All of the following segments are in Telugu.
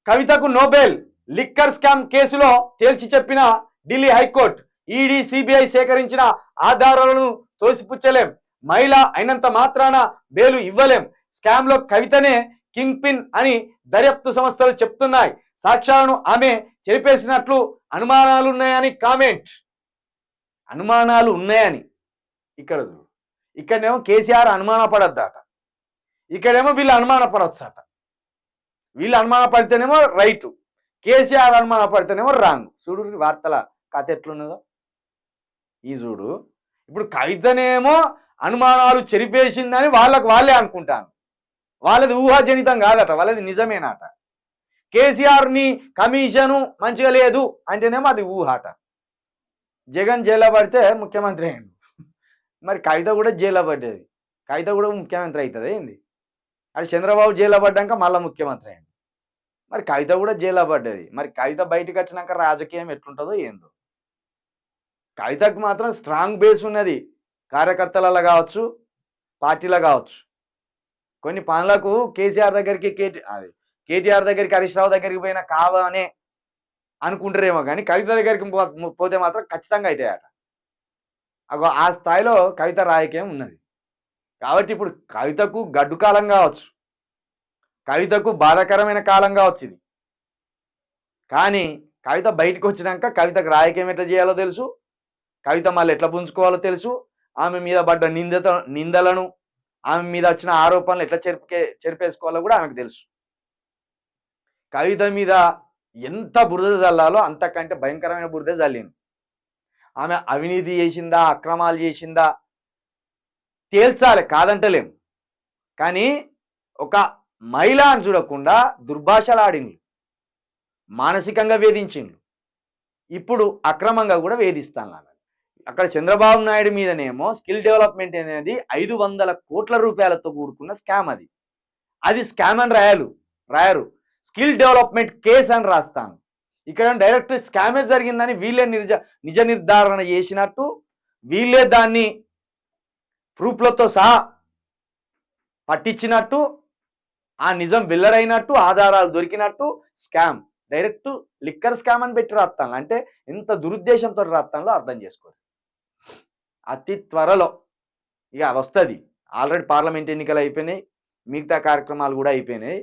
కవితకు నోబెల్ లిక్కర్ స్కామ్ కేసులో తేల్చి చెప్పిన ఢిల్లీ హైకోర్టు. ఈడీ సిబిఐ సేకరించిన ఆధారాలను తోసిపుచ్చలేం, మహిళ అయినంత మాత్రాన బెయిలు ఇవ్వలేం, స్కామ్ లో కవితనే కింగ్ పిన్ అని దర్యాప్తు సంస్థలు చెప్తున్నాయి. సాక్ష్యాలను ఆమె చెరిపేసినట్లు అనుమానాలున్నాయని కామెంట్. అనుమానాలు ఉన్నాయని ఇక్కడ ఇక్కడేమో కేసీఆర్ అనుమాన పడద్దట, ఇక్కడేమో వీళ్ళు అనుమాన పడవచ్చట. వీళ్ళు అనుమాన పడితేనేమో రైటు, కేసీఆర్ అనుమాన పడితేనేమో రాంగ్. చూడు వార్తల కథ ఎట్లున్నదో ఈ చూడు. ఇప్పుడు కవితనేమో అనుమానాలు చెరిపేసిందని వాళ్ళే అనుకుంటాను. వాళ్ళది ఊహాజనితం కాదట, వాళ్ళది నిజమేనట. కేసీఆర్ని కమిషను మంచిగా లేదు అంటేనేమో అది ఊహాట. జగన్ జైల్లో పడితే ముఖ్యమంత్రి అయ్యిండు, మరి కవిత కూడా జైల్లో పడ్డది, కవిత కూడా ముఖ్యమంత్రి అవుతుంది ఏంది? అది చంద్రబాబు జైల్లో పడ్డాక మళ్ళీ ముఖ్యమంత్రి అయ్యిండు, మరి కవిత కూడా జైల్లో పడ్డది. మరి కవిత బయటకు వచ్చినాక రాజకీయం ఎట్లుంటుందో ఏందో. కవితకు మాత్రం స్ట్రాంగ్ బేస్ ఉన్నది, కార్యకర్తలలో కావచ్చు, పార్టీలో కావచ్చు. కొన్ని పనులకు కేసీఆర్ దగ్గరికి కేటీఆర్ దగ్గరికి, హరీష్ రావు దగ్గరికి పోయినా కావనే అనుకుంటారేమో, కానీ కవిత దగ్గరికి పోతే మాత్రం ఖచ్చితంగా అవుతాయట. అగో ఆ స్థాయిలో కవిత రాజకీయం ఉన్నది. కాబట్టి ఇప్పుడు కవితకు గడ్డు కాలం కావచ్చు, కవితకు బాధాకరమైన కాలం కావచ్చు ఇది. కానీ కవిత బయటకు వచ్చినాక కవితకు రాజకీయం ఎట్లా చేయాలో తెలుసు, కవిత మళ్ళీ ఎట్లా పుంజుకోవాలో తెలుసు, ఆమె మీద పడ్డ నిందలను, ఆమె మీద వచ్చిన ఆరోపణలు ఎట్లా చెరిపేసుకోవాలో కూడా ఆమెకు తెలుసు. కవిత మీద ఎంత బురద చల్లాలో అంతకంటే భయంకరమైన బురద చల్లింది. ఆమె అవినీతి చేసిందా, అక్రమాలు చేసిందా తేల్చాలి, కాదంటలేం. కానీ ఒక మహిళ అని చూడకుండా దుర్భాషలాడిండ్లు, మానసికంగా వేధించిండ్లు, ఇప్పుడు అక్రమంగా కూడా వేధిస్తాను. అక్కడ చంద్రబాబు నాయుడు మీదనేమో స్కిల్ డెవలప్మెంట్ అనేది 500 కోట్ల రూపాయలతో కూడుకున్న స్కామ్. అది స్కామ్ అని రాయరు, స్కిల్ డెవలప్మెంట్ కేసు అని రాస్తాను. ఇక్కడ డైరెక్ట్ స్కామే జరిగిందని వీళ్ళే నిజ నిర్ధారణ చేసినట్టు, వీళ్ళే దాన్ని ప్రూఫ్లతో సహా పట్టించినట్టు, ఆ నిజం వెల్లడైనట్టు, ఆధారాలు దొరికినట్టు స్కామ్, డైరెక్ట్ లిక్కర్ స్కామ్ అని పెట్టి రాస్తాను. అంటే ఎంత దురుద్దేశంతో రాస్తానో అర్థం చేసుకోరు. అతి త్వరలో ఇక వస్తుంది. ఆల్రెడీ పార్లమెంట్ ఎన్నికలు అయిపోయినాయి, మిగతా కార్యక్రమాలు కూడా అయిపోయినాయి.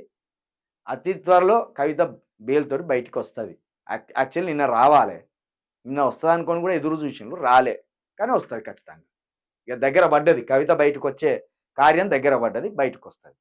అతి త్వరలో కవిత బెయిల్తో బయటకు వస్తుంది. యాక్చువల్లీ నిన్న రావాలి, నిన్న వస్తుంది అనుకొని కూడా ఎదురు చూసిండ్రు, రాలే, కానీ వస్తుంది ఖచ్చితంగా. ఇక దగ్గర పడ్డది, కవిత బయటకు వచ్చే కార్యం దగ్గర పడ్డది, బయటకు వస్తుంది.